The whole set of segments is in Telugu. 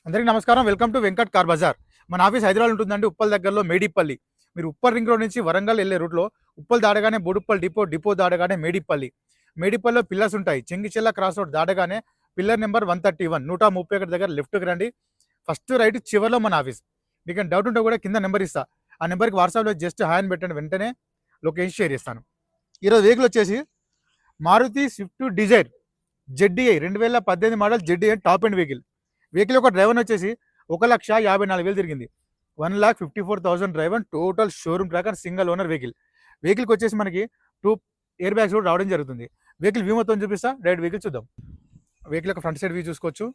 అందరికీ నమస్కారం. Welcome to Venkat car bazaar. మన ఆఫీస్ హైదరాబాద్ ఉంటుందండి, ఉప్పల్ దగ్గరలో మేడిపల్లి. మీరు ఉప్పల్ రింగ్ రోడ్ నుంచి వరంగల్ వెళ్ళే రూట్లో ఉప్పల్ దాటగానే బోడుప్పల్ డిపో దాటగానే మేడిపల్లిలో పిల్లర్స్ ఉంటాయి. చెంగిచెల్ల క్రాస్ రోడ్ దాటగానే పిల్లర్ నెంబర్ 131 131 దగ్గర లెఫ్ట్కి రండి. ఫస్ట్ రైట్ చివరిలో మన ఆఫీస్. మీకు డౌట్ ఉంటే కూడా కింద నెంబర్ ఇస్తా. ఆ నెంబర్కి వాట్సాప్లో జస్ట్ హాయ్ అని పెట్టండి, వెంటనే లొకేషన్ షేర్ చేస్తాను. ఈరోజు వెహికల్ వచ్చేసి Maruti Swift Dzire ZDI 2018 model ZDI top end vehicle యొక్క డ్రైవర్ వచ్చేసి 1,54,000 తిరిగింది. 1,54,000 driver total showroom track and single owner వెహికల్కి వచ్చేసి మనకి 2 ఎయిర్ బ్యాగ్స్ కూడా రావడం జరుగుతుంది. వెహికల్ వ్యూ మొత్తం చూపిస్తా, డైరెక్ట్ వెహికల్ చూద్దాం. వెహికల్ యొక్క ఫ్రంట్ సైడ్ వ్యూ చూసుకోవచ్చు.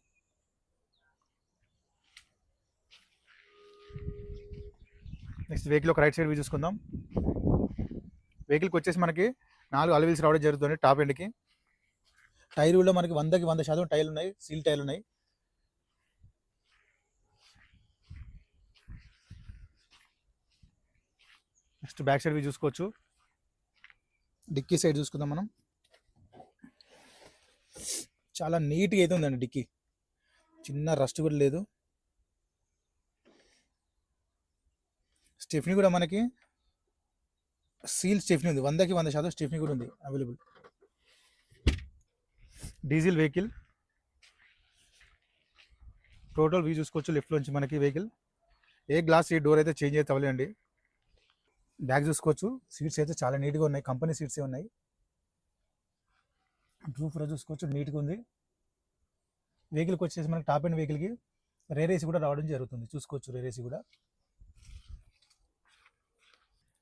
నెక్స్ట్ వెహికల్ ఒక రైట్ సైడ్ వ్యూ చూసుకుందాం. వెహికల్కి వచ్చేసి మనకి 4 అలవీల్స్ రావడం జరుగుతుంది టాప్ ఎండ్కి. టైర్లో మనకి 100కి 100% టైర్లు ఉన్నాయి, సీల్ టైర్లు ఉన్నాయి. నెక్స్ట్ బ్యాక్ సైడ్ వ్యూ చూసుకోవచ్చు. డిక్కీ సైడ్ చూసుకుందాం మనం. చాలా నీట్గా అయితే ఉందండి డిక్కీ, చిన్న రస్ట్ కూడా లేదు. స్టెఫ్నీ కూడా మనకి సీల్ స్టెఫ్నీ ఉంది, 100కి 100% స్టెఫ్నీ కూడా ఉంది available. Diesel vehicle. Total view చూసుకోవచ్చు లెఫ్ట్లో నుంచి మనకి వెహికల్. ఏ గ్లాస్ ఏ డోర్ అయితే చేంజ్ అయితే అవ్వలేండి. బ్యాగ్ చూసుకోవచ్చు. సీట్స్ అయితే చాలా నీట్గా ఉన్నాయి, కంపెనీ సీట్స్ ఉన్నాయి. రూఫ్ చూసుకోవచ్చు, నీట్గా ఉంది. వెహికల్కి వచ్చేసి మనకి టాప్ ఎండ్ వెహికల్కి రేర్ ఏసీ కూడా రావడం జరుగుతుంది, చూసుకోవచ్చు. రేర్ ఏసీ కూడా.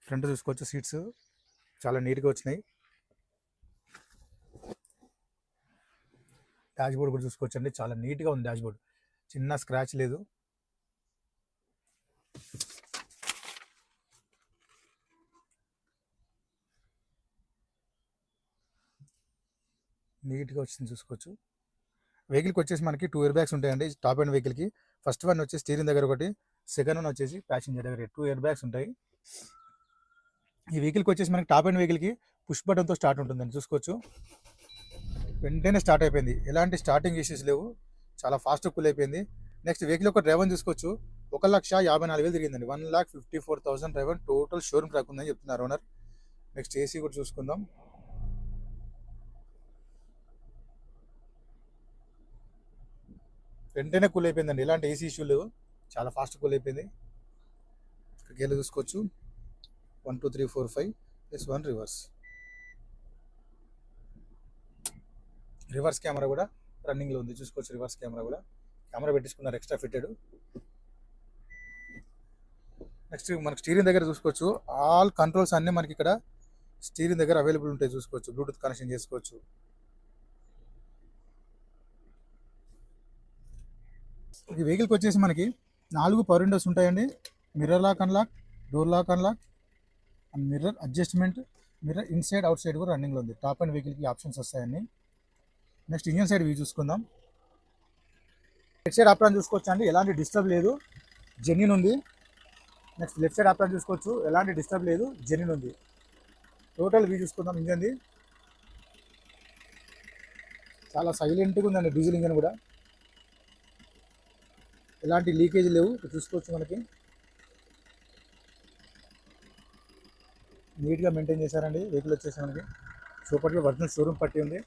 ఫ్రంట్ చూసుకోవచ్చు, సీట్స్ చాలా నీట్గా వచ్చినాయి. డాష్ బోర్డ్ కూడా చూసుకోవచ్చు అండి, చాలా నీట్గా ఉంది డాష్ బోర్డ్, చిన్న స్క్రాచ్ లేదు. నీట్గా వచ్చింది చూసుకోవచ్చు. వెహికల్కి వచ్చేసి మనకి 2 ఎయిర్ బ్యాగ్స్ ఉంటాయండి టాప్ ఎండ్ వెహికల్కి. ఫస్ట్ వన్ వచ్చేసి స్టీరింగ్ దగ్గర ఒకటి, సెకండ్ వన్ వచ్చేసి ప్యాసింజర్ దగ్గర 2 ఎయిర్ బ్యాగ్స్ ఉంటాయి. ఈ వెహికల్కి వచ్చేసి మనకి టాప్ ఎండ్ వెహికల్కి పుష్ బటన్తో స్టార్ట్ ఉంటుందండి, చూసుకోవచ్చు. వెంటనే స్టార్ట్ అయిపోయింది, ఎలాంటి స్టార్టింగ్ ఇష్యూస్ లేవు, చాలా ఫాస్ట్ కూల్ అయిపోయింది. నెక్స్ట్ వెహికల్ యొక్క డ్రైవర్ చూసుకోవచ్చు. 1,54,000 తిరిగిందండి. 1,54,000 డ్రైవర్ టోటల్ షోరూమ్ ట్రాక్ ఉందని చెప్తున్నారు ఓనర్. నెక్స్ట్ ఏసీ కూడా చూసుకుందాం. వెంటనే కూల్ అయిపోయిందండి, ఎలాంటి ఏసీ ఇష్యూ లేవు, చాలా ఫాస్ట్ కూల్ అయిపోయింది. గేర్లు చూసుకోవచ్చు. 1 2 3 4 5 +1 రివర్స్ కెమెరా కూడా రన్నింగ్లో ఉంది, చూసుకోవచ్చు. రివర్స్ కెమెరా పెట్టించుకున్నారు, ఎక్స్ట్రా ఫిట్టెడ్. నెక్స్ట్ మనకి స్టీరింగ్ దగ్గర చూసుకోవచ్చు. ఆల్ కంట్రోల్స్ అన్నీ మనకి ఇక్కడ స్టీరింగ్ దగ్గర అవైలబుల్ ఉంటాయి, చూసుకోవచ్చు. బ్లూటూత్ కనెక్షన్ చేసుకోవచ్చు. ఈ వెహికల్కి వచ్చేసి మనకి 4 పవర్ విండోస్ ఉంటాయండి. Mirror lock unlock, door lock unlock and mirror adjustment, mirror inside outside కూడా రన్నింగ్లో ఉంది. టాప్ అండ్ వెహికల్కి ఆప్షన్స్ వస్తాయండి. నెక్స్ట్ ఇంజన్ సైడ్ వ్యూ చూసుకుందాం. లెఫ్ట్ సైడ్ ఆప్రాన్ చూసుకోవచ్చు అండి, ఎలాంటి డిస్టర్బ్ లేదు, జెన్యూన్ ఉంది. నెక్స్ట్ లెఫ్ట్ సైడ్ ఆప్రాన్ చూసుకోవచ్చు, ఎలాంటి డిస్టర్బ్ లేదు, జెన్యూన్ ఉంది. టోటల్ వ్యూ చూసుకుందాం. ఇంజన్ది చాలా సైలెంట్గా ఉందండి, డీజిల్ ఇంజన్ కూడా, ఎలాంటి లీకేజ్ లేవు, చూసుకోవచ్చు. మనకి నీట్గా మెయింటైన్ చేశారండి వెహికల్ వచ్చేసి మనకి. సూపర్గా ఒరిజినల్ షోరూమ్ పట్టి ఉంది.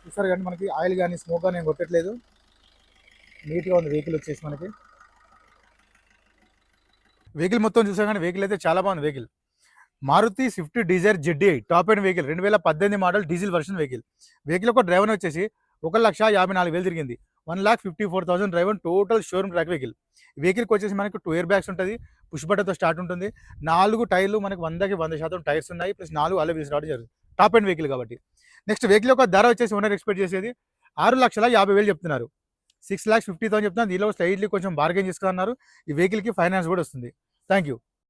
చూసారు కానీ మనకి ఆయిల్ కానీ స్మోక్ కానీ ఏం కొట్టట్లేదు, నీట్గా ఉంది వెహికల్ వచ్చేసి మనకి. వెహికల్ మొత్తం చూసా కానీ వెహికల్ అయితే చాలా బాగుంది. Maruti Swift Dzire ZDI top end vehicle 2018 model diesel version vehicle ఒక డ్రైవర్ వచ్చేసి 1,54,000 తిరిగింది. 1,54,000 డ్రైవర్ టోటల్ షోరూమ్ ట్రాక్ వెహికల్కి వచ్చేసి మనకి 2 ఎయిర్ బ్యాగ్స్ ఉంటుంది, పుష్ బటన్తో స్టార్ట్ ఉంటుంది. 4 టైర్లు మనకి 100కి 100% టైర్స్ ఉన్నాయి, ప్లస్ 4 అలవీల్స్ రావడం జరుగుతుంది టాప్ ఎండ్ వెహికల్ కాబట్టి. నెక్స్ట్ వెహికల్ యొక్క ధర వచ్చేసి ఓనర్ ఎక్స్పెక్ట్ చేసేది 6,50,000 చెప్తున్నారు. 6,50,000 చెప్తున్నారు. దీనిలో స్లైట్లీ కొంచెం బార్గెన్ చేసుకున్నారు. ఈ వెహికల్కి ఫైనాన్స్ కూడా వస్తుంది. Thank you.